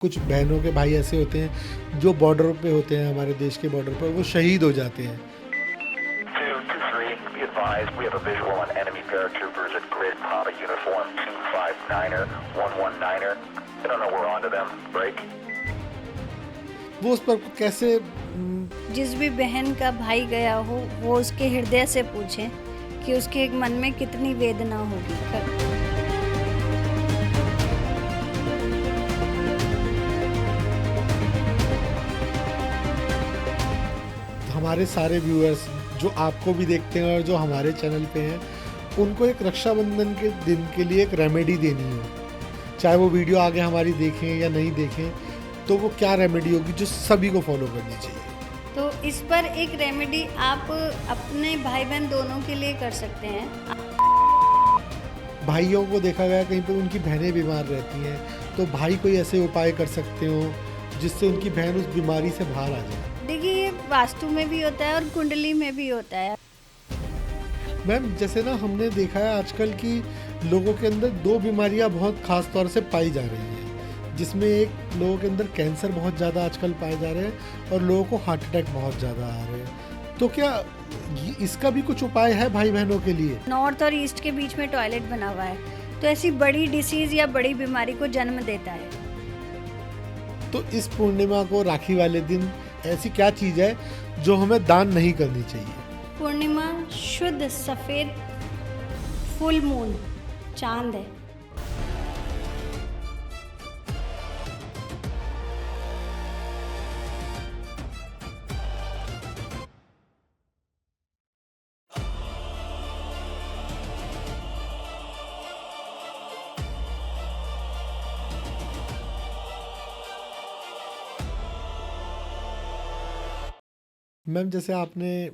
कुछ बहनों के भाई ऐसे होते हैं जो बॉर्डर पे होते हैं, हमारे देश के बॉर्डर पर वो शहीद हो जाते हैं। 223, be advised, we have a visual on enemy paratroopers at Grid Papa uniform 259er, 119er. I don't know, we're onto them. Break. वो उस पर कैसे जिस भी बहन का भाई गया हो वो उसके हृदय से पूछे कि उसके मन में कितनी वेदना होगी। हमारे सारे व्यूअर्स जो आपको भी देखते हैं और जो हमारे चैनल पे हैं, उनको एक रक्षाबंधन के दिन के लिए एक रेमेडी देनी हो, चाहे वो वीडियो आगे हमारी देखें या नहीं देखें, तो वो क्या रेमेडी होगी जो सभी को फॉलो करनी चाहिए? तो इस पर एक रेमेडी आप अपने भाई बहन दोनों के लिए कर सकते हैं। भाइयों को देखा गया कहीं पर उनकी बहनें बीमार रहती हैं, तो भाई कोई ऐसे उपाय कर सकते हो जिससे उनकी बहन उस बीमारी से बाहर आ जाए। देखिए, ये वास्तु में भी होता है और कुंडली में भी होता है। मैम, जैसे ना हमने देखा है आजकल की लोगों के अंदर दो बीमारियां बहुत खास तौर से पाई जा रही हैं, जिसमें एक लोगों के अंदर कैंसर बहुत ज़्यादा आजकल पाए जा रहे हैं और लोगों को हार्ट अटैक बहुत ज़्यादा आ रहे हैं। तो क्या इसका भी कुछ उपाय है भाई बहनों के लिए? नॉर्थ और ईस्ट के बीच में टॉयलेट बना हुआ है, तो ऐसी बड़ी डिसीज या बड़ी बीमारी को जन्म देता है। तो इस पूर्णिमा को, राखी वाले दिन, ऐसी क्या चीज़ है जो हमें दान नहीं करनी चाहिए? पूर्णिमा शुद्ध सफेद फुल मून चांद है। मैम, जैसे आपने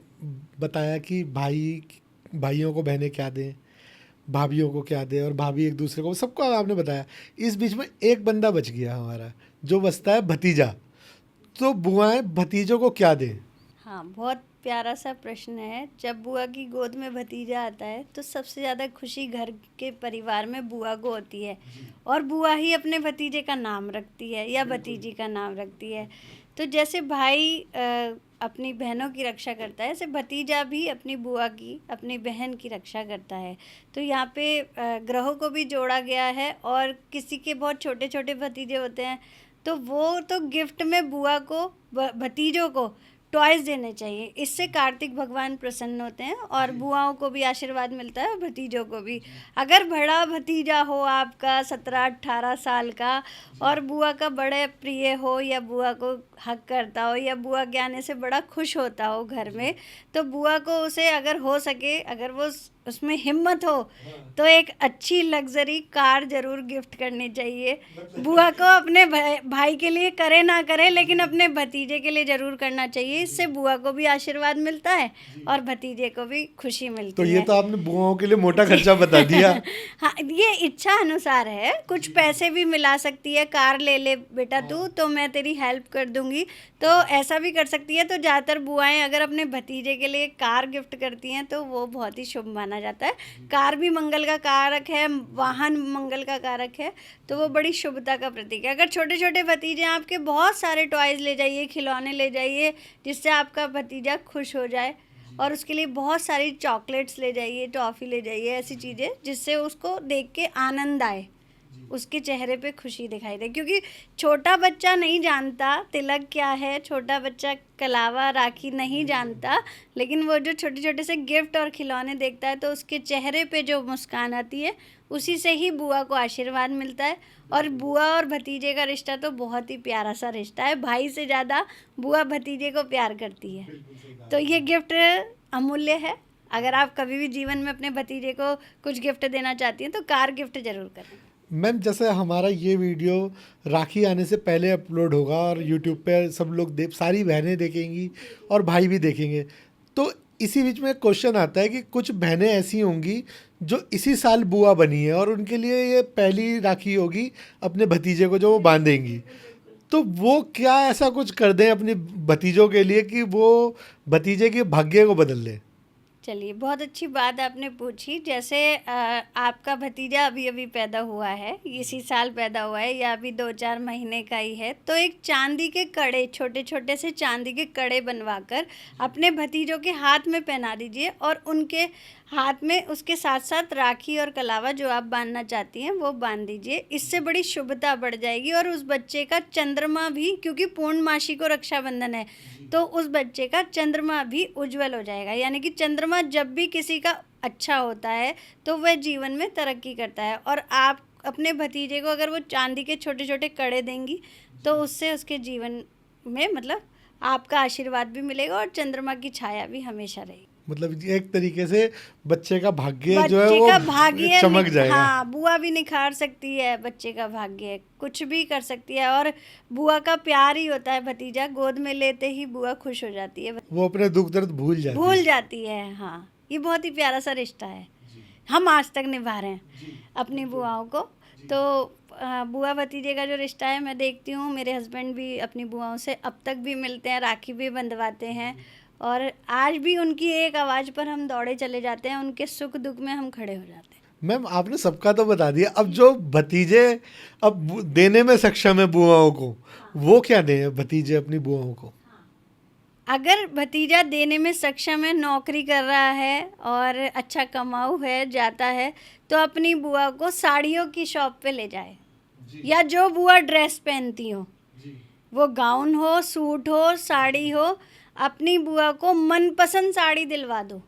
बताया कि भाइयों को बहनें क्या दें, भाभीयों को क्या दें, और भाभी एक दूसरे को, सबको आपने बताया। इस बीच में एक बंदा बच गया हमारा, जो बचता है भतीजा। तो बुआएं भतीजों को क्या दें? हाँ, बहुत प्यारा सा प्रश्न है। जब बुआ की गोद में भतीजा आता है तो सबसे ज़्यादा खुशी घर के परिवार में बुआ को होती है, और बुआ ही अपने भतीजे का नाम रखती है या भतीजी का नाम रखती है। तो जैसे भाई अपनी बहनों की रक्षा करता है, ऐसे भतीजा भी अपनी बुआ की, अपनी बहन की रक्षा करता है। तो यहाँ पे ग्रहों को भी जोड़ा गया है, और किसी के बहुत छोटे छोटे भतीजे होते हैं तो वो तो गिफ्ट में बुआ को, भतीजों को टॉयज़ देने चाहिए। इससे कार्तिक भगवान प्रसन्न होते हैं और बुआओं को भी आशीर्वाद मिलता है और भतीजों को भी। अगर बड़ा भतीजा हो आपका 17-18 साल का और बुआ का बड़े प्रिय हो, या बुआ को हक करता हो, या बुआ के आने से बड़ा खुश होता हो घर में, तो बुआ को उसे, अगर हो सके, अगर वो उसमें हिम्मत हो, तो एक अच्छी लग्जरी कार ज़रूर गिफ्ट करनी चाहिए। बुआ को अपने भाई के लिए करे ना करे, लेकिन अपने भतीजे के लिए ज़रूर करना चाहिए। इससे बुआ को भी आशीर्वाद मिलता है और भतीजे को भी खुशी मिलती है। तो ये तो आपने बुआओं के लिए मोटा खर्चा बता दिया। हाँ, ये इच्छा अनुसार है। कुछ पैसे भी मिला सकती है, कार ले ले बेटा तू, तो मैं तेरी हेल्प कर दूंगी, तो ऐसा भी कर सकती है। तो ज़्यादातर बुआएं अगर अपने भतीजे के लिए कार गिफ्ट करती हैं तो वो बहुत ही शुभ माना जाता है। कार भी मंगल का कारक है, वाहन मंगल का कारक है, तो वो बड़ी शुभता का प्रतीक है। अगर छोटे छोटे भतीजे आपके, बहुत सारे टॉयज़ ले जाइए, खिलौने ले जाइए, जिससे आपका भतीजा खुश हो जाए, और उसके लिए बहुत सारी चॉकलेट्स ले जाइए, टॉफ़ी ले जाइए, ऐसी चीज़ें जिससे उसको देख के आनंद आए, उसके चेहरे पे खुशी दिखाई दे। क्योंकि छोटा बच्चा नहीं जानता तिलक क्या है, छोटा बच्चा कलावा राखी नहीं जानता, लेकिन वो जो छोटे छोटे से गिफ्ट और खिलौने देखता है तो उसके चेहरे पे जो मुस्कान आती है, उसी से ही बुआ को आशीर्वाद मिलता है। और बुआ और भतीजे का रिश्ता तो बहुत ही प्यारा सा रिश्ता है। भाई से ज़्यादा बुआ भतीजे को प्यार करती है। तो ये गिफ्ट अमूल्य है। अगर आप कभी भी जीवन में अपने भतीजे को कुछ गिफ्ट देना चाहती हैं तो कार गिफ्ट ज़रूर करें। मैम, जैसे हमारा ये वीडियो राखी आने से पहले अपलोड होगा और यूट्यूब पे सब लोग सारी बहनें देखेंगी और भाई भी देखेंगे, तो इसी बीच में क्वेश्चन आता है कि कुछ बहनें ऐसी होंगी जो इसी साल बुआ बनी है और उनके लिए ये पहली राखी होगी अपने भतीजे को जो वो बांधेंगी। तो वो क्या ऐसा कुछ कर दें अपने भतीजों के लिए कि वो भतीजे के भाग्य को बदल दें? चलिए, बहुत अच्छी बात आपने पूछी। जैसे आपका भतीजा अभी अभी पैदा हुआ है, इसी साल पैदा हुआ है या अभी 2-4 महीने का ही है, तो एक चांदी के कड़े, छोटे छोटे से चांदी के कड़े बनवाकर अपने भतीजों के हाथ में पहना दीजिए और उनके हाथ में उसके साथ साथ राखी और कलावा जो आप बांधना चाहती हैं वो बांध दीजिए। इससे बड़ी शुभता बढ़ जाएगी और उस बच्चे का चंद्रमा भी, क्योंकि पूर्णमासी को रक्षाबंधन है, तो उस बच्चे का चंद्रमा भी उज्जवल हो जाएगा। यानी कि चंद्रमा जब भी किसी का अच्छा होता है तो वह जीवन में तरक्की करता है। और आप अपने भतीजे को अगर वो चांदी के छोटे छोटे कड़े देंगी तो उससे उसके जीवन में मतलब आपका आशीर्वाद भी मिलेगा और चंद्रमा की छाया भी हमेशा रहेगी। मतलब एक तरीके से बच्चे का भाग्य जो है बच्चे वो का भाग्य चमक जाएगा। हाँ, बुआ भी निखार सकती है बच्चे का भाग्य, कुछ भी कर सकती है। और बुआ का प्यार ही होता है भतीजा, गोद में लेते ही बुआ खुश हो जाती है, वो अपने दुख दर्द भूल जाती है। हाँ, ये बहुत ही प्यारा सा रिश्ता है, हम आज तक निभा रहे हैं अपनी बुआओं को। तो बुआ भतीजे का जो रिश्ता है मैं देखती हूँ, मेरे हस्बैंड भी अपनी बुआओं से अब तक भी मिलते हैं, राखी भी बंधवाते हैं और आज भी उनकी एक आवाज़ पर हम दौड़े चले जाते हैं, उनके सुख दुख में हम खड़े हो जाते हैं। मैम आपने सबका तो बता दिया, अब जो भतीजे अब देने में सक्षम है बुआओं को, वो क्या दें भतीजे अपनी बुआओं को? अगर भतीजा देने में सक्षम है, नौकरी कर रहा है और अच्छा कमाऊ है, जाता है, तो अपनी बुआ को साड़ियों की शॉप पे ले जाए, या जो बुआ ड्रेस पहनती हो, वो गाउन हो, सूट हो, साड़ी हो, अपनी बुआ को मनपसंद साड़ी दिलवा दो।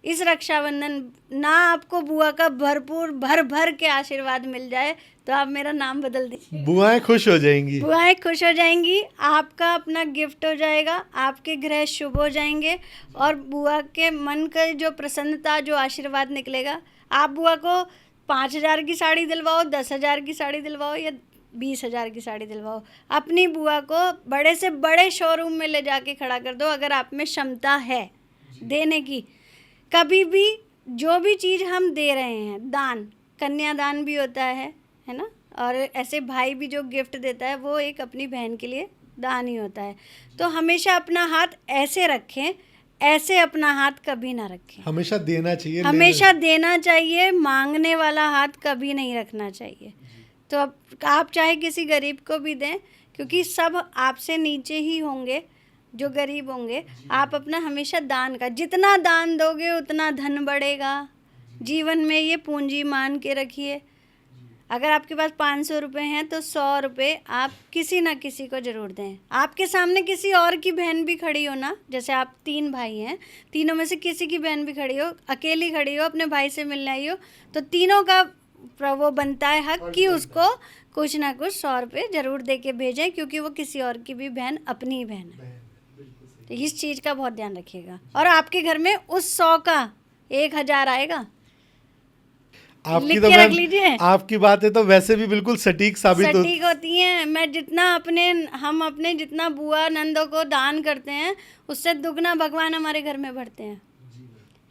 इस रक्षाबंधन ना आपको बुआ का भरपूर भर के आशीर्वाद मिल जाए तो आप मेरा नाम बदल दीजिए, बुआएं खुश हो जाएंगी। बुआएं खुश हो जाएंगी, आपका अपना गिफ्ट हो जाएगा, आपके ग्रह शुभ हो जाएंगे और बुआ के मन का जो प्रसन्नता, जो आशीर्वाद निकलेगा, आप बुआ को 5,000 की साड़ी दिलवाओ, 10,000 की साड़ी दिलवाओ या 20,000 की साड़ी दिलवाओ, अपनी बुआ को बड़े से बड़े शोरूम में ले जाके खड़ा कर दो अगर आप में क्षमता है देने की। कभी भी जो भी चीज़ हम दे रहे हैं, दान, कन्यादान भी होता है ना, और ऐसे भाई भी जो गिफ्ट देता है वो एक अपनी बहन के लिए दान ही होता है। तो हमेशा अपना हाथ ऐसे रखें, ऐसे अपना हाथ कभी ना रखें, हमेशा देना चाहिए, हमेशा देना चाहिए, मांगने वाला हाथ कभी नहीं रखना चाहिए। तो अब आप चाहे किसी गरीब को भी दें, क्योंकि सब आपसे नीचे ही होंगे जो गरीब होंगे। आप अपना हमेशा दान का, जितना दान दोगे उतना धन बढ़ेगा जीवन में, ये पूंजी मान के रखिए। अगर आपके पास 500 रुपये हैं तो 100 रुपये आप किसी ना किसी को ज़रूर दें। आपके सामने किसी और की बहन भी खड़ी हो ना, जैसे आप 3 भाई हैं, तीनों में से किसी की बहन भी खड़ी हो, अकेली खड़ी हो, अपने भाई से मिलने आई हो, तो तीनों का वो बनता है हक कि उसको कुछ ना कुछ 100 रुपये ज़रूर दे के भेजें, क्योंकि वो किसी और की भी बहन अपनी ही बहन है। तो इस चीज़ का बहुत ध्यान रखिएगा। और आपके घर में उस 100 का 1,000 आएगा, लिख के रख लीजिए। आपकी बातें तो वैसे भी बिल्कुल सटीक सटीक होती हैं। मैं हम अपने जितना बुआ नंदों को दान करते हैं उससे दुगना भगवान हमारे घर में भरते हैं।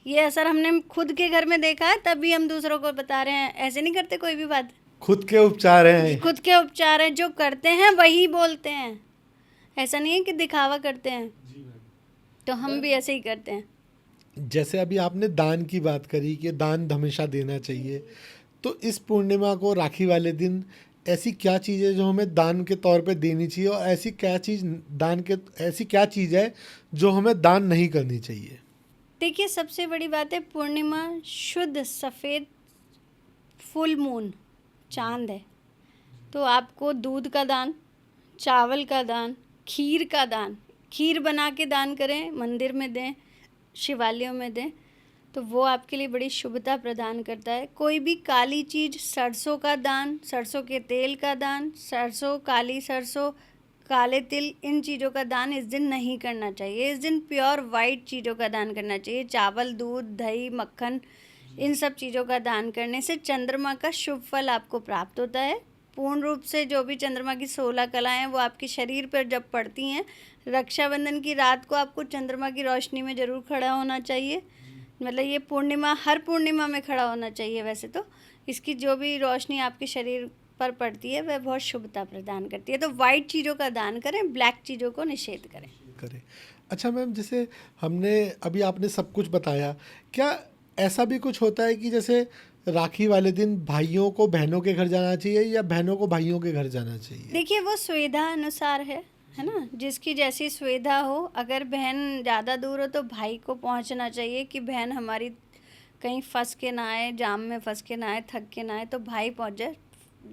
ये असर हमने खुद के घर में देखा है, तभी हम दूसरों को बता रहे हैं। ऐसे नहीं करते कोई भी बात, खुद के उपचार हैं, खुद के उपचार हैं, जो करते हैं वही बोलते हैं, ऐसा नहीं है कि दिखावा करते हैं। तो हम भी ऐसे ही करते हैं। जैसे अभी आपने दान की बात करी कि दान हमेशा देना चाहिए, तो इस पूर्णिमा को, राखी वाले दिन, ऐसी क्या चीज़ है जो हमें दान के तौर पे देनी चाहिए और ऐसी क्या चीज़ है जो हमें दान नहीं करनी चाहिए? देखिए, सबसे बड़ी बात है, पूर्णिमा शुद्ध सफ़ेद फुल मून चांद है, तो आपको दूध का दान, चावल का दान, खीर का दान, खीर बना के दान करें, मंदिर में दें, शिवालयों में दें, तो वो आपके लिए बड़ी शुभता प्रदान करता है। कोई भी काली चीज़, सरसों का दान, सरसों के तेल का दान, सरसों, काली सरसों, काले तिल, इन चीज़ों का दान इस दिन नहीं करना चाहिए। इस दिन प्योर वाइट चीज़ों का दान करना चाहिए। चावल, दूध, दही, मक्खन, इन सब चीज़ों का दान करने से चंद्रमा का शुभ फल आपको प्राप्त होता है। पूर्ण रूप से जो भी चंद्रमा की 16 कलाएँ हैं वो आपके शरीर पर जब पड़ती हैं, रक्षाबंधन की रात को आपको चंद्रमा की रोशनी में ज़रूर खड़ा होना चाहिए। मतलब ये पूर्णिमा, हर पूर्णिमा में खड़ा होना चाहिए। वैसे तो इसकी जो भी रोशनी आपके शरीर पर पड़ती है वह बहुत शुभता प्रदान करती है। तो वाइट चीज़ों का दान करें, ब्लैक चीज़ों को निषेध करें। करे। अच्छा मैम, जैसे हमने अभी आपने सब कुछ बताया, क्या ऐसा भी कुछ होता है कि जैसे राखी वाले दिन भाइयों को बहनों के घर जाना चाहिए या बहनों को भाइयों के घर जाना चाहिए? देखिए वो सुविधा अनुसार है ना, जिसकी जैसी सुविधा हो। अगर बहन ज़्यादा दूर हो तो भाई को पहुंचना चाहिए कि बहन हमारी कहीं फंस के ना आए, जाम में फंस के ना आए, थक के ना आए, तो भाई पहुंच जाए।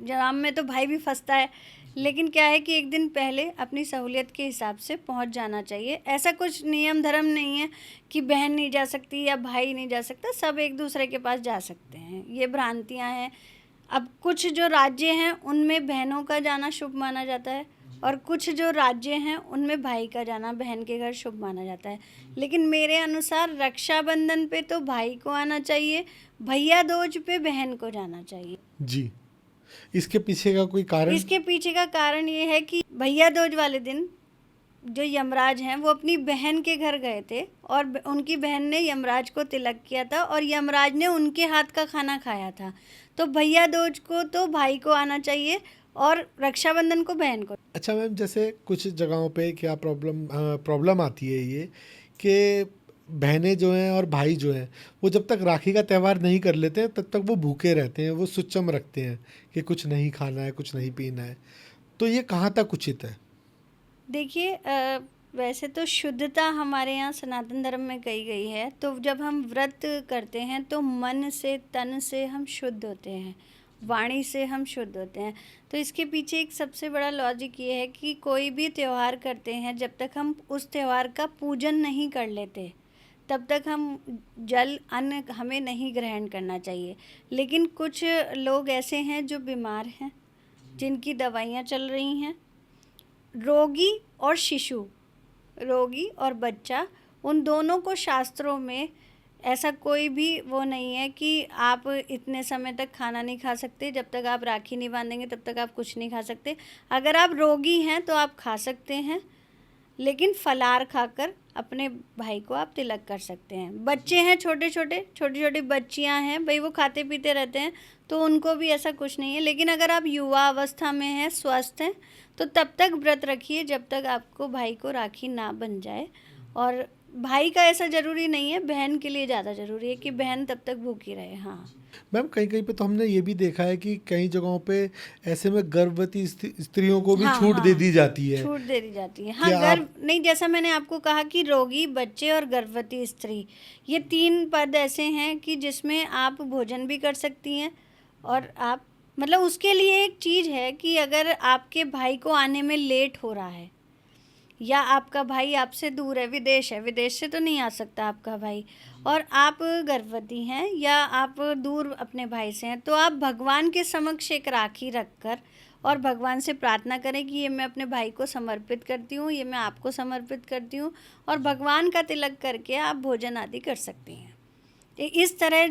जाम में तो भाई भी फंसता है, लेकिन क्या है कि एक दिन पहले अपनी सहूलियत के हिसाब से पहुंच जाना चाहिए। ऐसा कुछ नियम धर्म नहीं है कि बहन नहीं जा सकती या भाई नहीं जा सकता, सब एक दूसरे के पास जा सकते हैं। ये भ्रांतियां हैं। अब कुछ जो राज्य हैं उनमें बहनों का जाना शुभ माना जाता है, और कुछ जो राज्य हैं उनमें भाई का जाना बहन के घर शुभ माना जाता है। लेकिन मेरे अनुसार रक्षाबंधन पे तो भाई को आना चाहिए, भैया दूज पे बहन को जाना चाहिए। जी, इसके पीछे का कोई कारण? इसके पीछे का कारण ये है कि भैया दूज वाले दिन जो यमराज हैं वो अपनी बहन के घर गए थे, और उनकी बहन ने यमराज को तिलक किया था, और यमराज ने उनके हाथ का खाना खाया था। तो भैया दूज को तो भाई को आना चाहिए और रक्षाबंधन को बहन को। अच्छा मैम, जैसे कुछ जगहों पे क्या प्रॉब्लम आती है ये कि बहनें जो हैं और भाई जो हैं वो जब तक राखी का त्यौहार नहीं कर लेते हैं तब तक वो भूखे रहते हैं, वो सुच्चम रखते हैं कि कुछ नहीं खाना है, कुछ नहीं पीना है। तो ये कहाँ तक उचित है? देखिए वैसे तो शुद्धता हमारे यहाँ सनातन धर्म में कही गई है। तो जब हम व्रत करते हैं तो मन से, तन से हम शुद्ध होते हैं, वाणी से हम शुद्ध होते हैं। तो इसके पीछे एक सबसे बड़ा लॉजिक ये है कि कोई भी त्यौहार करते हैं, जब तक हम उस त्यौहार का पूजन नहीं कर लेते तब तक हम जल अन्न हमें नहीं ग्रहण करना चाहिए। लेकिन कुछ लोग ऐसे हैं जो बीमार हैं, जिनकी दवाइयाँ चल रही हैं, रोगी और शिशु, रोगी और बच्चा, उन दोनों को शास्त्रों में ऐसा कोई भी वो नहीं है कि आप इतने समय तक खाना नहीं खा सकते, जब तक आप राखी नहीं बांधेंगे तब तक आप कुछ नहीं खा सकते। अगर आप रोगी हैं तो आप खा सकते हैं, लेकिन फलाहार खाकर अपने भाई को आप तिलक कर सकते हैं। बच्चे हैं छोटे छोटी बच्चियां हैं, भाई वो खाते पीते रहते हैं, तो उनको भी ऐसा कुछ नहीं है। लेकिन अगर आप युवा अवस्था में हैं, स्वस्थ हैं, तो तब तक व्रत रखिए जब तक आपको भाई को राखी ना बन जाए। और भाई का ऐसा ज़रूरी नहीं है, बहन के लिए ज़्यादा ज़रूरी है कि बहन तब तक भूखी रहे। हाँ मैम, कहीं कहीं पे तो हमने ये भी देखा है कि कई जगहों पे ऐसे में गर्भवती स्त्रियों को भी हाँ, छूट हाँ, दे दी जाती है। छूट दे दी जाती है। हाँ, क्या गर्भ नहीं, जैसा मैंने आपको कहा कि रोगी, बच्चे और गर्भवती स्त्री, ये 3 पद ऐसे हैं कि जिसमें आप भोजन भी कर सकती हैं। और आप मतलब उसके लिए एक चीज़ है कि अगर आपके भाई को आने में लेट हो रहा है, या आपका भाई आपसे दूर है, विदेश है, विदेश से तो नहीं आ सकता आपका भाई, और आप गर्भवती हैं या आप दूर अपने भाई से हैं, तो आप भगवान के समक्ष एक राखी रखकर और भगवान से प्रार्थना करें कि ये मैं अपने भाई को समर्पित करती हूँ, ये मैं आपको समर्पित करती हूँ, और भगवान का तिलक करके आप भोजन आदि कर सकती हैं। इस तरह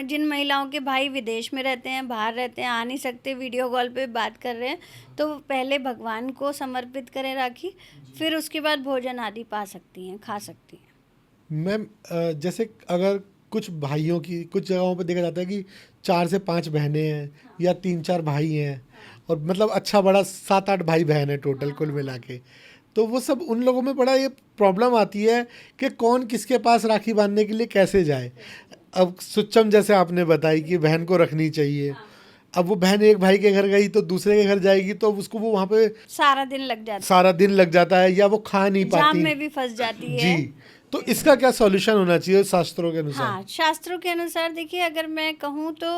जिन महिलाओं के भाई विदेश में रहते हैं, बाहर रहते हैं, आ नहीं सकते, वीडियो कॉल पे बात कर रहे हैं, तो पहले भगवान को समर्पित करें राखी, फिर उसके बाद भोजन आदि पा सकती हैं, खा सकती हैं। मैम, जैसे अगर कुछ भाइयों की कुछ जगहों पे देखा जाता है कि 4 से 5 बहनें हैं या 3-4 भाई हैं, और मतलब अच्छा बड़ा 7-8 भाई बहन है टोटल कुल मिला के, तो वो सब उन लोगों में बड़ा ये प्रॉब्लम आती है कि कौन किसके पास राखी बांधने के लिए कैसे जाए। अब सुच्चम जैसे आपने बताई कि बहन को रखनी चाहिए, अब वो बहन एक भाई के घर गई तो दूसरे के घर जाएगी, तो उसको वो वहाँ पे सारा दिन लग जाता है या वो खा नहीं जाम पाती में भी फंस जाती है। जी, तो इसका क्या सॉल्यूशन होना चाहिए शास्त्रों के अनुसार? हाँ, शास्त्रों के अनुसार देखिए, अगर मैं कहूँ तो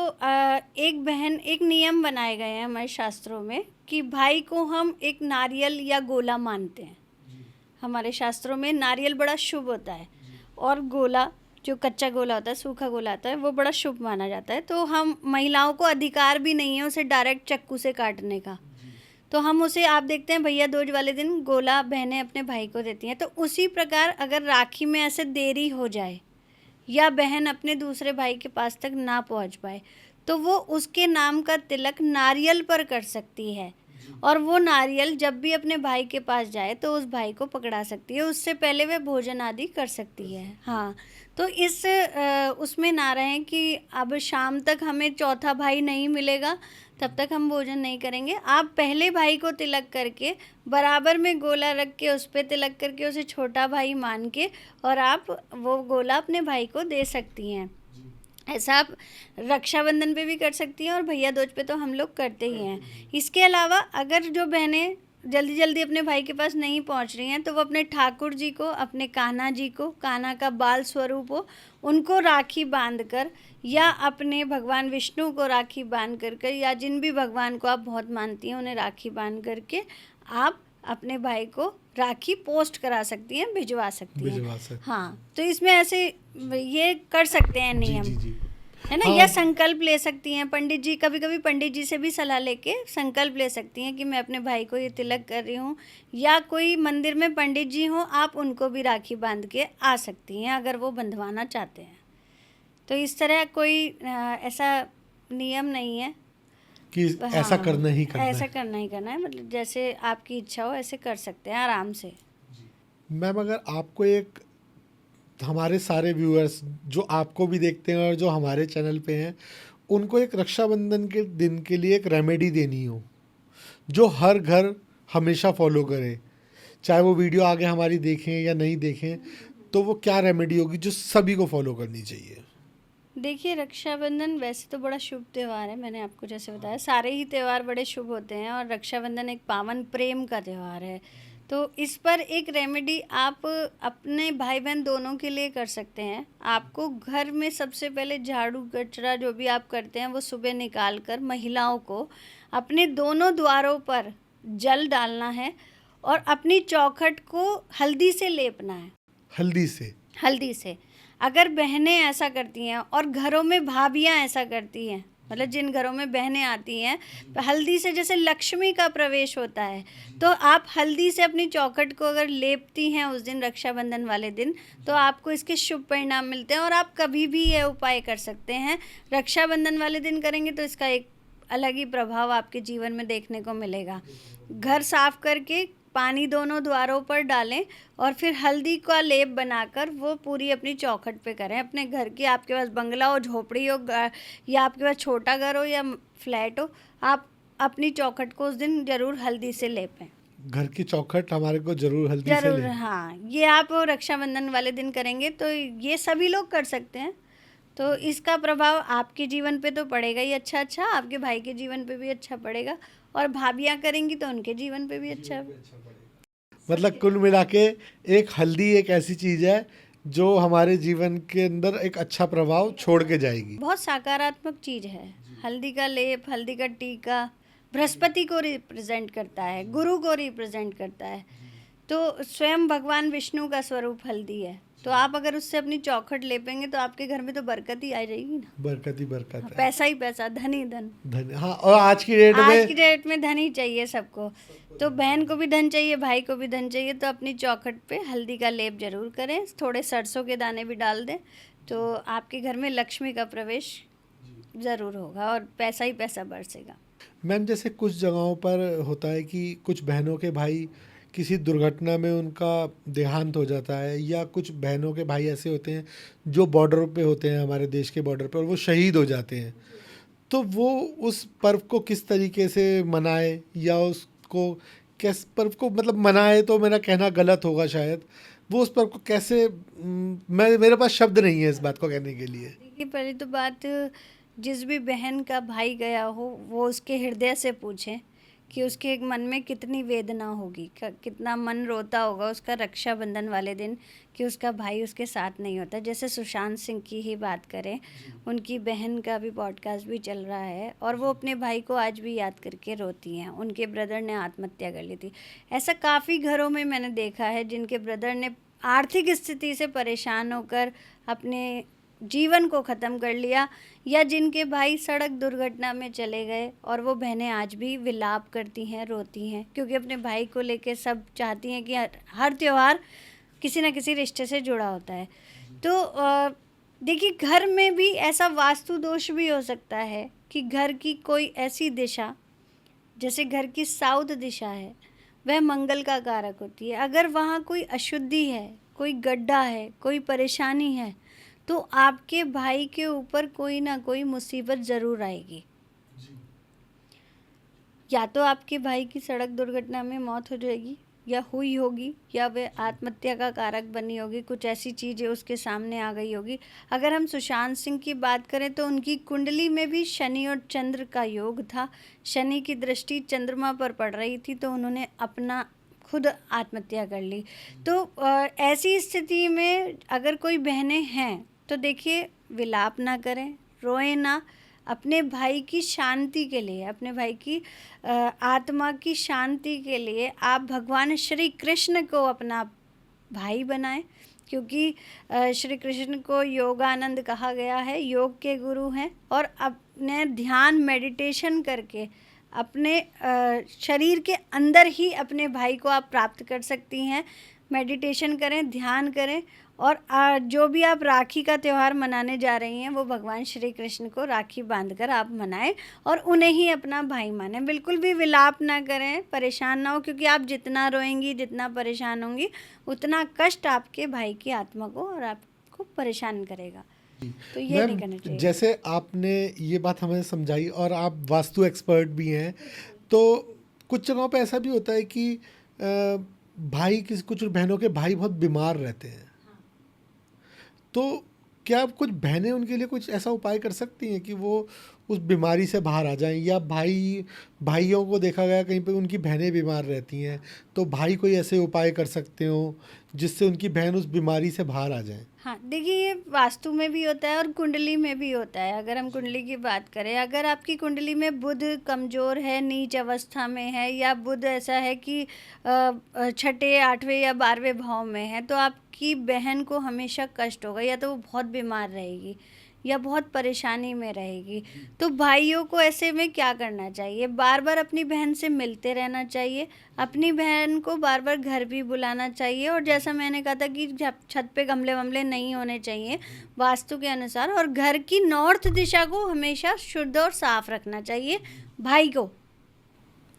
एक नियम बनाए गए हैं हमारे शास्त्रों में कि भाई को हम एक नारियल या गोला मानते हैं। हमारे शास्त्रों में नारियल बड़ा शुभ होता है, और गोला जो कच्चा गोला होता है, सूखा गोला होता है, वो बड़ा शुभ माना जाता है। तो हम महिलाओं को अधिकार भी नहीं है उसे डायरेक्ट चाकू से काटने का, तो हम उसे, आप देखते हैं भैया दूज वाले दिन गोला बहनें अपने भाई को देती हैं। तो उसी प्रकार अगर राखी में ऐसे देरी हो जाए या बहन अपने दूसरे भाई के पास तक ना पहुंच पाए, तो वो उसके नाम का तिलक नारियल पर कर सकती है। और वो नारियल जब भी अपने भाई के पास जाए तो उस भाई को पकड़ा सकती है, उससे पहले वह भोजन आदि कर सकती है। हाँ, तो इस उसमें ना रहें कि अब शाम तक हमें चौथा भाई नहीं मिलेगा, तब तक हम भोजन नहीं करेंगे। आप पहले भाई को तिलक करके बराबर में गोला रख के उस पे तिलक करके उसे छोटा भाई मान के और आप वो गोला अपने भाई को दे सकती हैं। ऐसा आप रक्षाबंधन पे भी कर सकती हैं और भैया दूज पे तो हम लोग करते ही हैं। इसके अलावा अगर जो बहनें जल्दी जल्दी अपने भाई के पास नहीं पहुंच रही हैं तो वो अपने ठाकुर जी को, अपने कान्हा जी को, कान्हा का बाल स्वरूप हो, उनको राखी बांध कर या अपने भगवान विष्णु को राखी बांध कर या जिन भी भगवान को आप बहुत मानती हैं उन्हें राखी बांध करके आप अपने भाई को राखी पोस्ट करा सकती हैं, भिजवा सकती हैं। हाँ, तो इसमें ऐसे ये कर सकते हैं नियम, है ना। हाँ। या संकल्प ले सकती हैं पंडित जी, कभी कभी पंडित जी से भी सलाह लेके संकल्प ले सकती हैं कि मैं अपने भाई को ये तिलक कर रही हूँ, या कोई मंदिर में पंडित जी हों आप उनको भी राखी बांध के आ सकती हैं अगर वो बंधवाना चाहते हैं। तो इस तरह कोई ऐसा नियम नहीं है कि ऐसा हाँ, करना ही करना ऐसा है। करना ही करना है, मतलब जैसे आपकी इच्छा हो ऐसे कर सकते हैं आराम से। मैम, अगर आपको एक, हमारे सारे व्यूअर्स जो आपको भी देखते हैं और जो हमारे चैनल पे हैं, उनको एक रक्षाबंधन के दिन के लिए एक रेमेडी देनी हो जो हर घर हमेशा फॉलो करे, चाहे वो वीडियो आगे हमारी देखें या नहीं देखें, तो वो क्या रेमेडी होगी जो सभी को फॉलो करनी चाहिए? देखिए, रक्षाबंधन वैसे तो बड़ा शुभ त्यौहार है, मैंने आपको जैसे बताया सारे ही त्यौहार बड़े शुभ होते हैं और रक्षाबंधन एक पावन प्रेम का त्यौहार है। तो इस पर एक रेमेडी आप अपने भाई बहन दोनों के लिए कर सकते हैं। आपको घर में सबसे पहले झाड़ू कचरा जो भी आप करते हैं वो सुबह निकाल कर महिलाओं को अपने दोनों द्वारों पर जल डालना है और अपनी चौखट को हल्दी से लेपना है। हल्दी से अगर बहनें ऐसा करती हैं और घरों में भाभियां ऐसा करती हैं, मतलब जिन घरों में बहनें आती हैं, हल्दी से जैसे लक्ष्मी का प्रवेश होता है, तो आप हल्दी से अपनी चौखट को अगर लेपती हैं उस दिन रक्षाबंधन वाले दिन, तो आपको इसके शुभ परिणाम मिलते हैं। और आप कभी भी यह उपाय कर सकते हैं। रक्षाबंधन वाले दिन करेंगे तो इसका एक अलग ही प्रभाव आपके जीवन में देखने को मिलेगा। घर साफ करके पानी दोनों द्वारों पर डालें और फिर हल्दी का लेप बनाकर वो पूरी अपनी चौखट पे करें। अपने घर की, आपके पास बंगला हो, झोपड़ी हो, या आपके पास छोटा घर हो या फ्लैट हो, आप अपनी चौखट को उस दिन जरूर हल्दी से लेपें। घर की चौखट हमारे को जरूर हल्दी से जरूर, लें। हाँ, ये आप रक्षाबंधन वाले दिन करेंगे तो ये सभी लोग कर सकते हैं। तो इसका प्रभाव आपके जीवन पे तो पड़ेगा ही अच्छा, आपके भाई के जीवन पे भी अच्छा पड़ेगा और भाभियाँ करेंगी तो उनके जीवन पे भी अच्छा। मतलब कुल मिला के एक हल्दी एक ऐसी चीज़ है जो हमारे जीवन के अंदर एक अच्छा प्रभाव छोड़ के जाएगी। बहुत सकारात्मक चीज़ है। हल्दी का लेप, हल्दी का टीका बृहस्पति को रिप्रेजेंट करता है, गुरु को रिप्रेजेंट करता है। तो स्वयं भगवान विष्णु का स्वरूप हल्दी है। तो आप अगर उससे अपनी चौखट लेपेंगे तो आपके घर में तो बरकत ही आ जाएगी ना। बरकत ही बरकत है। पैसा ही पैसा, धन ही धन। धन, हाँ। और आज की डेट में धन ही चाहिए सबको। तो बहन को भी धन चाहिए, भाई को भी धन चाहिए, तो अपनी चौखट पे हल्दी का लेप जरूर करें। थोड़े सरसों के दाने भी डाल दें तो आपके घर में लक्ष्मी का प्रवेश ज़रूर होगा और पैसा ही पैसा बरसेगा। मैम, जैसे कुछ जगहों पर होता है कि कुछ बहनों के भाई किसी दुर्घटना में उनका देहांत हो जाता है, या कुछ बहनों के भाई ऐसे होते हैं जो बॉर्डर पे होते हैं, हमारे देश के बॉर्डर पर, वो शहीद हो जाते हैं। तो वो उस पर्व को किस तरीके से मनाए, या उसको किस पर्व को, मतलब मनाए तो मेरा कहना गलत होगा शायद, वो उस पर्व को कैसे, मेरे पास शब्द नहीं है इस बात को कहने के लिए। देखिए, पहली तो बात, जिस भी बहन का भाई गया हो वो उसके हृदय से पूछें कि उसके मन में कितनी वेदना होगी, कितना मन रोता होगा उसका रक्षाबंधन वाले दिन कि उसका भाई उसके साथ नहीं होता। जैसे सुशांत सिंह की ही बात करें, उनकी बहन का भी पॉडकास्ट भी चल रहा है और वो अपने भाई को आज भी याद करके रोती हैं। उनके ब्रदर ने आत्महत्या कर ली थी। ऐसा काफ़ी घरों में मैंने देखा है जिनके ब्रदर ने आर्थिक स्थिति से परेशान होकर अपने जीवन को ख़त्म कर लिया, या जिनके भाई सड़क दुर्घटना में चले गए और वो बहनें आज भी विलाप करती हैं, रोती हैं, क्योंकि अपने भाई को लेके सब चाहती हैं कि हर त्यौहार किसी न किसी रिश्ते से जुड़ा होता है। तो देखिए, घर में भी ऐसा वास्तु दोष भी हो सकता है कि घर की कोई ऐसी दिशा जैसे घर की साउथ दिशा है, वह मंगल का कारक होती है। अगर वहाँ कोई अशुद्धि है, कोई गड्ढा है, कोई परेशानी है, तो आपके भाई के ऊपर कोई ना कोई मुसीबत ज़रूर आएगी। या तो आपके भाई की सड़क दुर्घटना में मौत हो जाएगी, या हुई होगी, या वह आत्महत्या का कारक बनी होगी, कुछ ऐसी चीज़ें उसके सामने आ गई होगी। अगर हम सुशांत सिंह की बात करें तो उनकी कुंडली में भी शनि और चंद्र का योग था। शनि की दृष्टि चंद्रमा पर पड़ रही थी, तो उन्होंने अपना खुद आत्महत्या कर ली। तो ऐसी स्थिति में अगर कोई बहनें हैं तो देखिए, विलाप ना करें, रोएं ना। अपने भाई की शांति के लिए, अपने भाई की आत्मा की शांति के लिए आप भगवान श्री कृष्ण को अपना भाई बनाएं, क्योंकि श्री कृष्ण को योगानंद कहा गया है, योग के गुरु हैं। और अपने ध्यान मेडिटेशन करके अपने शरीर के अंदर ही अपने भाई को आप प्राप्त कर सकती हैं। मेडिटेशन करें, ध्यान करें, और जो भी आप राखी का त्यौहार मनाने जा रही हैं वो भगवान श्री कृष्ण को राखी बांधकर आप मनाएं और उन्हें ही अपना भाई मानें। बिल्कुल भी विलाप ना करें, परेशान ना हो, क्योंकि आप जितना रोएंगी, जितना परेशान होंगी, उतना कष्ट आपके भाई की आत्मा को और आपको परेशान करेगा। तो ये नहीं करना चाहिए। जैसे आपने ये बात हमें समझाई और आप वास्तु एक्सपर्ट भी हैं, तो कुछ जगहों पे ऐसा भी होता है कि भाई कुछ बहनों के भाई बहुत बीमार रहते हैं, तो क्या कुछ बहनें उनके लिए कुछ ऐसा उपाय कर सकती हैं कि वो उस बीमारी से बाहर आ जाएं, या भाइयों को देखा गया कहीं पे उनकी बहनें बीमार रहती हैं, तो भाई कोई ऐसे उपाय कर सकते हो जिससे उनकी बहन उस बीमारी से बाहर आ जाए? हाँ, देखिए, ये वास्तु में भी होता है और कुंडली में भी होता है। अगर हम कुंडली की बात करें, अगर आपकी कुंडली में बुध कमज़ोर है, नीच अवस्था में है, या बुध ऐसा है कि छठे, 8वें या 12वें भाव में है, तो आपकी बहन को हमेशा कष्ट होगा, या तो वो बहुत बीमार रहेगी या बहुत परेशानी में रहेगी। तो भाइयों को ऐसे में क्या करना चाहिए? बार बार अपनी बहन से मिलते रहना चाहिए, अपनी बहन को बार बार घर भी बुलाना चाहिए, और जैसा मैंने कहा था कि छत पे गमले वमले नहीं होने चाहिए वास्तु के अनुसार, और घर की नॉर्थ दिशा को हमेशा शुद्ध और साफ रखना चाहिए भाई को।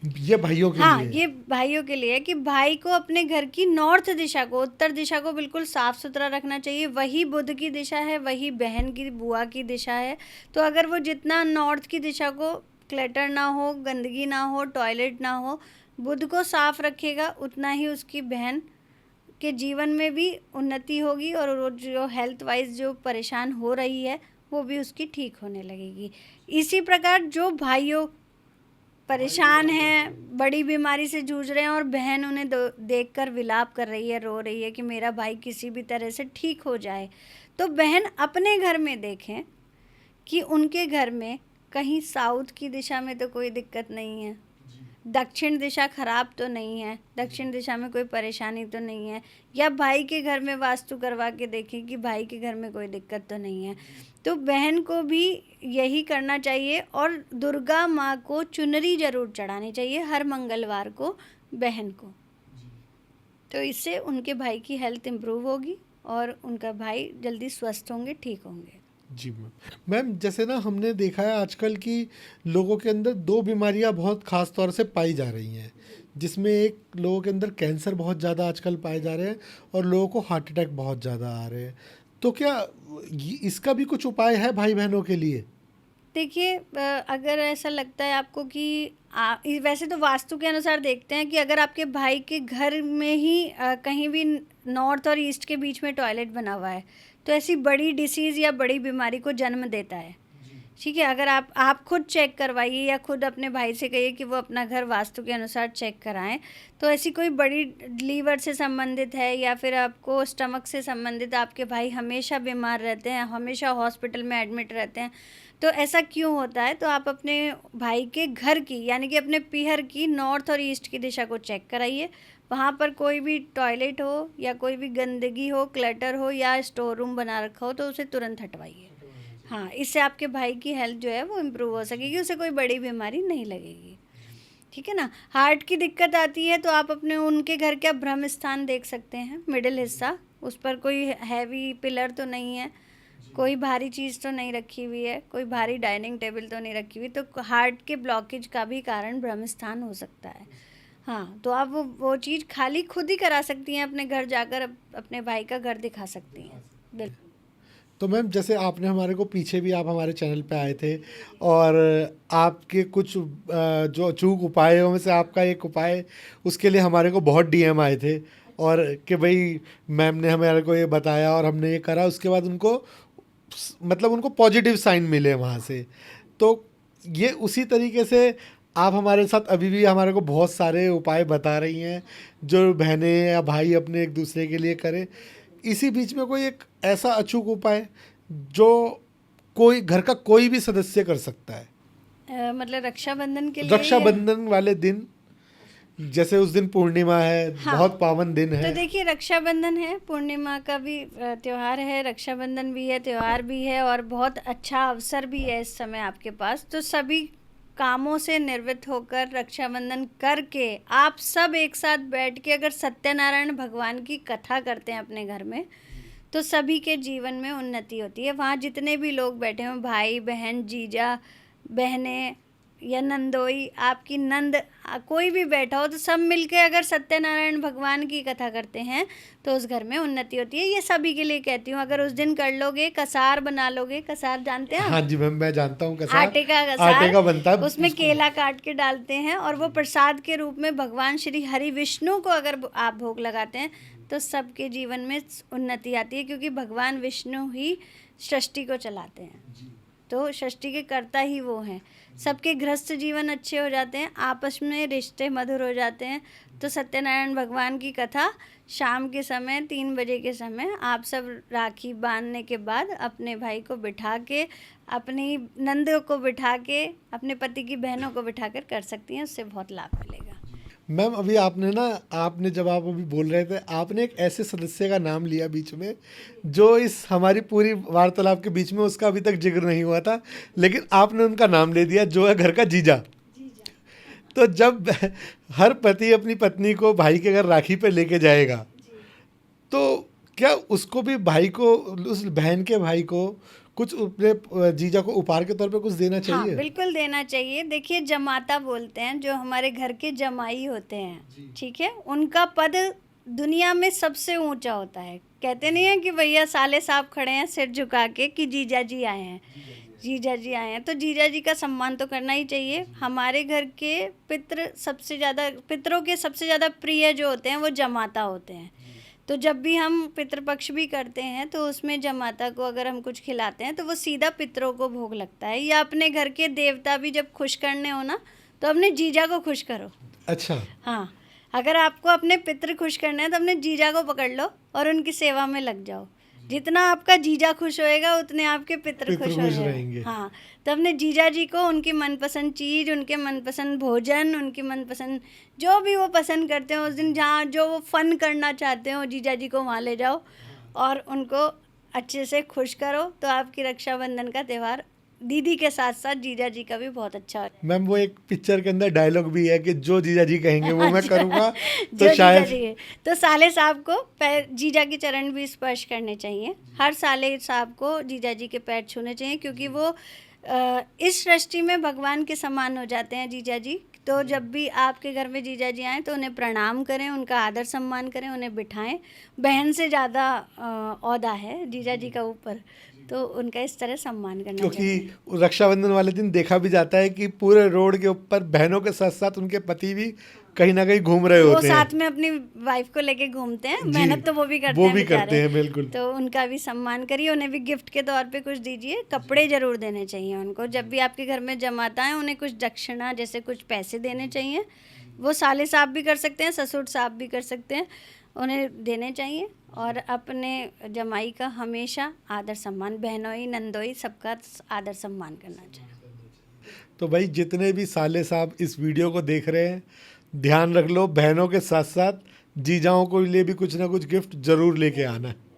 ये भाइयों के हाँ, लिए? ये भाइयों के लिए है कि भाई को अपने घर की नॉर्थ दिशा को, उत्तर दिशा को बिल्कुल साफ सुथरा रखना चाहिए। वही बुध की दिशा है, वही बहन की, बुआ की दिशा है। तो अगर वो जितना नॉर्थ की दिशा को क्लटर ना हो, गंदगी ना हो, टॉयलेट ना हो, बुध को साफ रखेगा, उतना ही उसकी बहन के जीवन में भी उन्नति होगी, और वो जो हेल्थ वाइज जो परेशान हो रही है वो भी उसकी ठीक होने लगेगी। इसी प्रकार जो भाइयों परेशान हैं, बड़ी बीमारी से जूझ रहे हैं, और बहन उन्हें देखकर विलाप कर रही है, रो रही है कि मेरा भाई किसी भी तरह से ठीक हो जाए, तो बहन अपने घर में देखें कि उनके घर में कहीं साउथ की दिशा में तो कोई दिक्कत नहीं है, दक्षिण दिशा खराब तो नहीं है, दक्षिण दिशा में कोई परेशानी तो नहीं है, या भाई के घर में वास्तु करवा के देखें कि भाई के घर में कोई दिक्कत तो नहीं है। तो बहन को भी यही करना चाहिए, और दुर्गा माँ को चुनरी ज़रूर चढ़ानी चाहिए हर मंगलवार को बहन को। तो इससे उनके भाई की हेल्थ इम्प्रूव होगी और उनका भाई जल्दी स्वस्थ होंगे, ठीक होंगे। जी मैम, जैसे ना हमने देखा है आजकल कि लोगों के अंदर दो बीमारियां बहुत ख़ास तौर से पाई जा रही हैं, जिसमें एक लोगों के अंदर कैंसर बहुत ज़्यादा आजकल पाए जा रहे हैं और लोगों को हार्ट अटैक बहुत ज़्यादा आ रहे हैं। तो क्या इसका भी कुछ उपाय है भाई बहनों के लिए? देखिए, अगर ऐसा लगता है आपको कि वैसे तो वास्तु के अनुसार देखते हैं कि अगर आपके भाई के घर में ही कहीं भी नॉर्थ और ईस्ट के बीच में टॉयलेट बना हुआ है, तो ऐसी बड़ी डिसीज़ या बड़ी बीमारी को जन्म देता है। ठीक है, अगर आप खुद चेक करवाइए, या खुद अपने भाई से कहिए कि वो अपना घर वास्तु के अनुसार चेक कराएं। तो ऐसी कोई बड़ी लीवर से संबंधित है, या फिर आपको स्टमक से संबंधित, आपके भाई हमेशा बीमार रहते हैं, हमेशा हॉस्पिटल में एडमिट रहते हैं, तो ऐसा क्यों होता है? तो आप अपने भाई के घर की, यानी कि अपने पीहर की नॉर्थ और ईस्ट की दिशा को चेक कराइए। वहाँ पर कोई भी टॉयलेट हो या कोई भी गंदगी हो, क्लटर हो, या स्टोर रूम बना रखा हो, तो उसे तुरंत हटवाइए। हाँ, इससे आपके भाई की हेल्थ जो है वो इम्प्रूव हो सकेगी, उसे कोई बड़ी बीमारी नहीं लगेगी। ठीक है ना। हार्ट की दिक्कत आती है तो आप अपने उनके घर का ब्रह्म स्थान देख सकते हैं, मिडिल हिस्सा, उस पर कोई हैवी पिलर तो नहीं है, कोई भारी चीज़ तो नहीं रखी हुई है, कोई भारी डाइनिंग टेबल तो नहीं रखी हुई, तो हार्ट के ब्लॉकेज का भी कारण ब्रह्म स्थान हो सकता है। हाँ, तो आप वो चीज़ खाली खुद ही करा सकती हैं, अपने घर जाकर अपने भाई का घर दिखा सकती हैं। बिल्कुल। तो मैम जैसे आपने हमारे को पीछे भी आप हमारे चैनल पे आए थे और आपके कुछ जो अचूक उपायों में से आपका एक उपाय, उसके लिए हमारे को बहुत डीएम आए थे और कि भाई मैम ने हमारे को ये बताया और हमने ये करा, उसके बाद उनको मतलब उनको पॉजिटिव साइन मिले वहाँ से। तो ये उसी तरीके से आप हमारे साथ अभी भी हमारे को बहुत सारे उपाय बता रही हैं जो बहनें या भाई अपने एक दूसरे के लिए करें। इसी बीच में कोई एक ऐसा अचूक उपाय जो कोई घर का कोई भी सदस्य कर सकता है, मतलब रक्षाबंधन के लिए रक्षाबंधन वाले दिन, जैसे उस दिन पूर्णिमा है, हाँ, बहुत पावन दिन है। तो देखिए रक्षाबंधन है, पूर्णिमा का भी त्योहार है, रक्षाबंधन भी है, त्योहार भी है और बहुत अच्छा अवसर भी है इस समय आपके पास। तो सभी कामों से निवृत्त होकर रक्षाबंधन करके आप सब एक साथ बैठ के अगर सत्यनारायण भगवान की कथा करते हैं अपने घर में, तो सभी के जीवन में उन्नति होती है। वहाँ जितने भी लोग बैठे हों, भाई बहन, जीजा बहनें या नंदोई, आपकी नंद, कोई भी बैठा हो, तो सब मिलके अगर सत्यनारायण भगवान की कथा करते हैं तो उस घर में उन्नति होती है। ये सभी के लिए कहती हूँ। अगर उस दिन कर लोगे, कसार बना लोगे, कसार जानते हैं आप? हाँ जी मैम, मैं जानता हूँ कसार। आटे का कसार, आटे का बनता है, उसमें केला काट के डालते हैं और वो प्रसाद के रूप में भगवान श्री हरि विष्णु को अगर आप भोग लगाते हैं तो सबके जीवन में उन्नति आती है, क्योंकि भगवान विष्णु ही सृष्टि को चलाते हैं, तो सृष्टि के कर्ता ही वो हैं। सबके गृहस्थ जीवन अच्छे हो जाते हैं, आपस में रिश्ते मधुर हो जाते हैं। तो सत्यनारायण भगवान की कथा शाम के समय 3 बजे के समय आप सब राखी बांधने के बाद अपने भाई को बिठा के, अपनी नंद को बिठा के, अपने पति की बहनों को बिठा कर कर सकती हैं, उससे बहुत लाभ मिलेगा। मैम अभी आपने जब आप अभी बोल रहे थे, आपने एक ऐसे सदस्य का नाम लिया बीच में जो इस हमारी पूरी वार्तालाप के बीच में उसका अभी तक जिक्र नहीं हुआ था, लेकिन आपने उनका नाम ले दिया, जो है घर का जीजा। तो जब हर पति अपनी पत्नी को भाई के घर राखी पे लेके जाएगा, तो क्या उसको भी भाई को, उस बहन के भाई को कुछ अपने जीजा को उपहार के तौर पे कुछ देना चाहिए? हाँ, बिल्कुल देना चाहिए। देखिए जमाता बोलते हैं, जो हमारे घर के जमाई होते हैं, ठीक है, उनका पद दुनिया में सबसे ऊंचा होता है। कहते नहीं है कि भैया साले साहब खड़े हैं सिर झुका के कि जीजा जी आए हैं, जीजा जी आए हैं, तो जीजा जी का सम्मान तो करना ही चाहिए। हमारे घर के पितरों के सबसे ज़्यादा प्रिय जो होते हैं वो जमाता होते हैं। तो जब भी हम पितृपक्ष भी करते हैं तो उसमें जमाता को अगर हम कुछ खिलाते हैं तो वो सीधा पितरों को भोग लगता है। या अपने घर के देवता भी जब खुश करने हो ना, तो अपने जीजा को खुश करो। अच्छा। हाँ, अगर आपको अपने पितृ खुश करना है तो अपने जीजा को पकड़ लो और उनकी सेवा में लग जाओ। जितना आपका जीजा खुश होएगा उतने आपके पितृ खुश हो जाएंगे। हाँ, तो अपने जीजा जी को उनकी मनपसंद चीज़, उनके मनपसंद भोजन, उनकी मनपसंद जो भी वो पसंद करते हो उस दिन, जहाँ जो वो फन करना चाहते हो, जीजा जी को वहाँ ले जाओ और उनको अच्छे से खुश करो। तो आपकी रक्षाबंधन का त्यौहार दीदी के साथ साथ जीजा जी का भी बहुत अच्छा है। मैम वो एक पिक्चर के अंदर डायलॉग भी है कि जो जीजा जी कहेंगे वो मैं करूँगा। जो तो शायद जीजा जी, तो साले साहब को पैर, जीजा के चरण भी स्पर्श करने चाहिए। हर साले साहब को जीजा जी के पैर छूने चाहिए, क्योंकि वो इस सृष्टि में भगवान के समान हो जाते हैं जीजा जी। तो जब भी आपके घर में जीजा जी आएँ तो उन्हें प्रणाम करें, उनका आदर सम्मान करें, उन्हें बिठाएं। बहन से ज़्यादा औहदा है जीजा जी का ऊपर, तो उनका इस तरह सम्मान करना चाहिए। क्योंकि रक्षाबंधन वाले दिन देखा भी जाता है कि पूरे रोड के ऊपर बहनों के साथ साथ उनके पति भी कहीं ना कहीं घूम रहे होते हैं। वो साथ में अपनी वाइफ को लेके घूमते हैं, मेहनत तो वो भी करते हैं बिल्कुल। तो उनका भी सम्मान करिए, उन्हें भी गिफ्ट के तौर पे कुछ दीजिए। कपड़े जरूर देने चाहिए उनको। जब भी आपके घर में जमाता है उन्हें कुछ दक्षिणा जैसे कुछ पैसे देने चाहिए। वो साले साहब भी कर सकते हैं, ससुर साहब भी कर सकते हैं, उन्हें देने चाहिए। और अपने जमाई का हमेशा आदर सम्मान, बहनोई नंदोई सबका आदर सम्मान करना चाहिए। तो भाई जितने भी साले साहब इस वीडियो को देख रहे हैं, ध्यान रख लो, बहनों के साथ साथ जीजाओं को लिए भी कुछ ना कुछ गिफ्ट जरूर लेके आना है।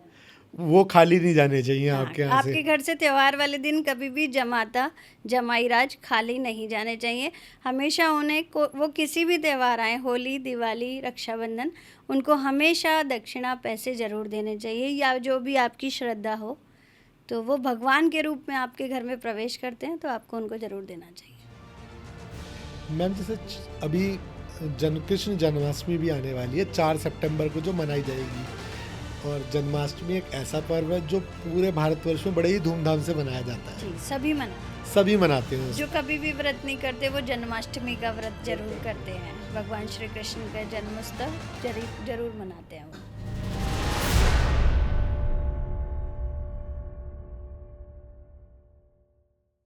वो खाली नहीं जाने चाहिए आपके यहाँ से। आपके घर से त्योहार वाले दिन कभी भी जमाता जमाई राज खाली नहीं जाने चाहिए। हमेशा उन्हें वो किसी भी त्यौहार आए, होली, दिवाली, रक्षाबंधन, उनको हमेशा दक्षिणा पैसे ज़रूर देने चाहिए, या जो भी आपकी श्रद्धा हो तो वो भगवान के रूप में आपके घर में प्रवेश करते हैं, तो आपको उनको ज़रूर देना चाहिए। मैम जैसे अभी कृष्ण जन्माष्टमी भी आने वाली है 4 सितंबर को, जो मनाई जाएगी। और जन्माष्टमी एक ऐसा पर्व है जो पूरे भारतवर्ष में बड़े ही धूमधाम से मनाया जाता है, जी, सभी सभी मनाते हैं जो कभी भी व्रत नहीं करते वो जन्माष्टमी का व्रत जरूर करते हैं। भगवान श्री कृष्ण का जन्मोत्सव जरूर मनाते हैं वो।